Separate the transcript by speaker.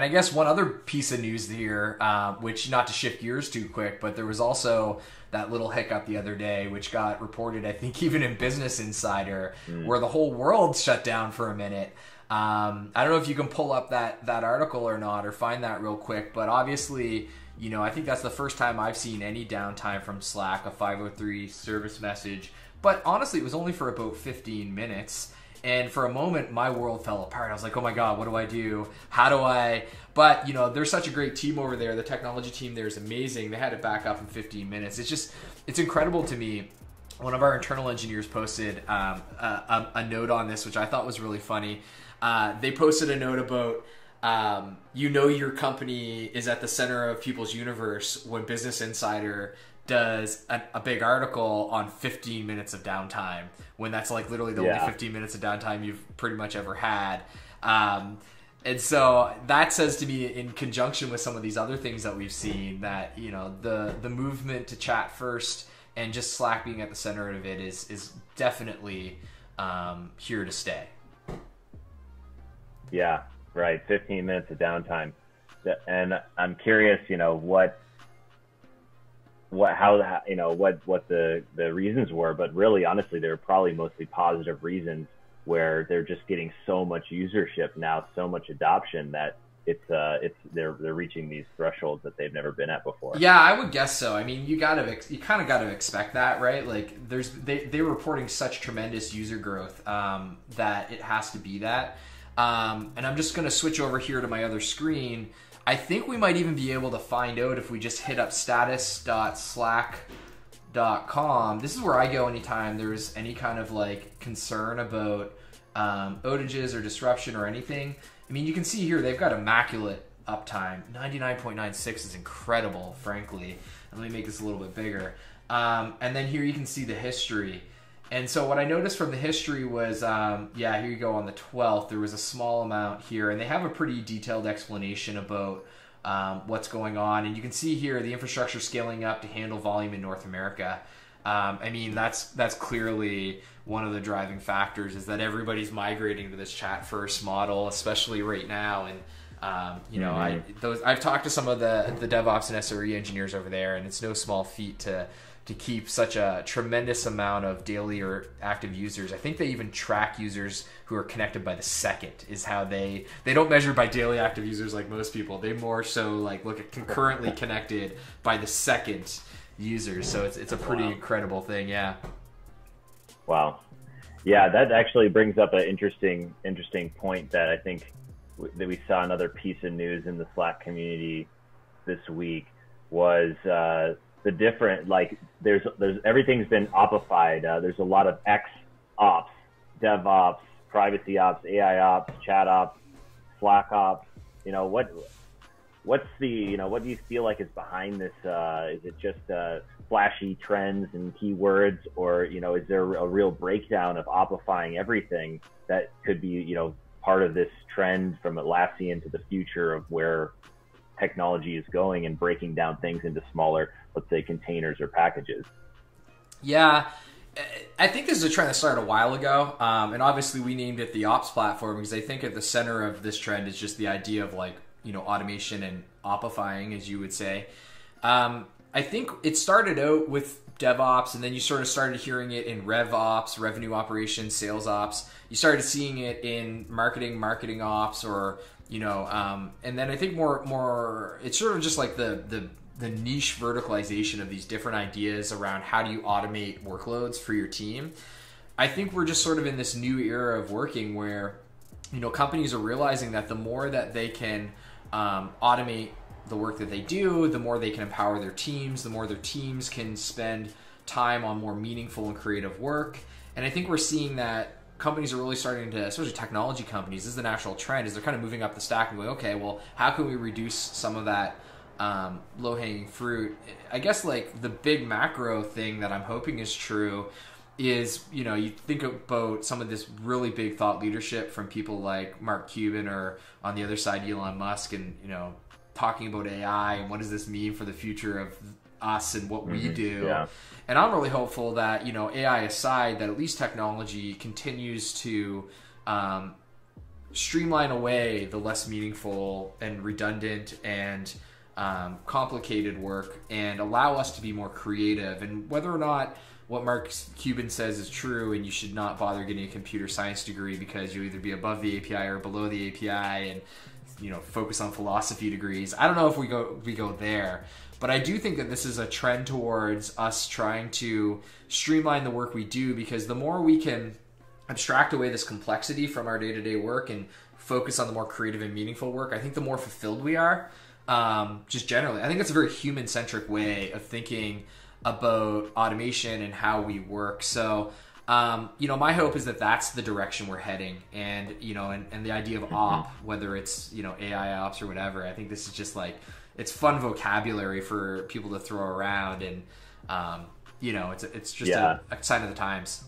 Speaker 1: And I guess one other piece of news here, which not to shift gears too quick, but there was also that little hiccup the other day, which got reported, I think, even in Business Insider, where the whole world shut down for a minute. I don't know if you can pull up that article or not, or find that real quick, but obviously, I think that's the first time I've seen any downtime from Slack, a 503 service message. But honestly, it was only for about 15 minutes. And for a moment, my world fell apart. I was like, oh my God, what do I do? How do I? But, there's such a great team over there. The technology team there is amazing. They had it back up in 15 minutes. It's incredible to me. One of our internal engineers posted a note on this, which I thought was really funny. They posted a note about, your company is at the center of people's universe when Business Insider does a big article on 15 minutes of downtime, when that's like literally the only 15 minutes of downtime you've pretty much ever had. And so that says to me, in conjunction with some of these other things that we've seen, that, the movement to chat first and just Slack being at the center of it is definitely here to stay.
Speaker 2: Yeah, right. 15 minutes of downtime. And I'm curious, what the reasons were, but really, honestly, they're probably mostly positive reasons, where they're just getting so much usership now, so much adoption, that they're reaching these thresholds that they've never been at before.
Speaker 1: Yeah, I would guess so. I mean, you kind of got to expect that, right? Like, they're reporting such tremendous user growth that it has to be that. And I'm just going to switch over here to my other screen. I think we might even be able to find out if we just hit up status.slack.com. This is where I go anytime there's any kind of like concern about outages or disruption or anything. I mean, you can see here they've got immaculate uptime. 99.96 is incredible, frankly. And let me make this a little bit bigger. And then here you can see the history. And so what I noticed from the history was, here you go, on the 12th, there was a small amount here, and they have a pretty detailed explanation about what's going on. And you can see here the infrastructure scaling up to handle volume in North America. I mean, that's clearly one of the driving factors, is that everybody's migrating to this chat first model, especially right now. And I've talked to some of the DevOps and SRE engineers over there, and it's no small feat to keep such a tremendous amount of daily or active users. I think they even track users who are connected by the second, is how they don't measure by daily active users like most people. They more so like look at concurrently connected by the second users. So it's a pretty incredible thing. Yeah.
Speaker 2: Wow. Yeah, that actually brings up an interesting point that I think that we saw another piece of news in the Slack community this week was, the different, like, there's everything's been opified. There's a lot of X ops, DevOps, privacy ops, AI ops, chat ops, Slack ops. What's the, what do you feel like is behind this? Is it just flashy trends and keywords, or, is there a real breakdown of opifying everything that could be, part of this trend from Atlassian to the future of where technology is going, and breaking down things into smaller, let's say, containers or packages?
Speaker 1: Yeah, I think this is a trend that started a while ago, and obviously we named it the Ops platform because I think at the center of this trend is just the idea of, like, automation and opifying, as you would say. I think it started out with DevOps, and then you sort of started hearing it in RevOps, revenue operations, sales ops. You started seeing it in marketing ops, or and then I think more it's sort of just like the niche verticalization of these different ideas around how do you automate workloads for your team. I think we're just sort of in this new era of working where, companies are realizing that the more that they can automate the work that they do, the more they can empower their teams, the more their teams can spend time on more meaningful and creative work. And I think we're seeing that companies are really starting to, especially technology companies, this is the natural trend, is they're kind of moving up the stack and going, okay, well, how can we reduce some of that low-hanging fruit? I guess, like, the big macro thing that I'm hoping is true is, you think about some of this really big thought leadership from people like Mark Cuban, or on the other side, Elon Musk, and, talking about AI and what does this mean for the future of us and what we do.
Speaker 2: Yeah.
Speaker 1: And I'm really hopeful that, AI aside, that at least technology continues to streamline away the less meaningful and redundant and complicated work and allow us to be more creative. And whether or not what Mark Cuban says is true, and you should not bother getting a computer science degree because you'll either be above the API or below the API, and focus on philosophy degrees. I don't know if we go there, but I do think that this is a trend towards us trying to streamline the work we do, because the more we can abstract away this complexity from our day-to-day work and focus on the more creative and meaningful work, I think the more fulfilled we are. Just generally, I think it's a very human-centric way of thinking about automation and how we work. So, my hope is that that's the direction we're heading, and and the idea of op, whether it's AI ops or whatever. I think this is just like, it's fun vocabulary for people to throw around, and it's just a sign of the times.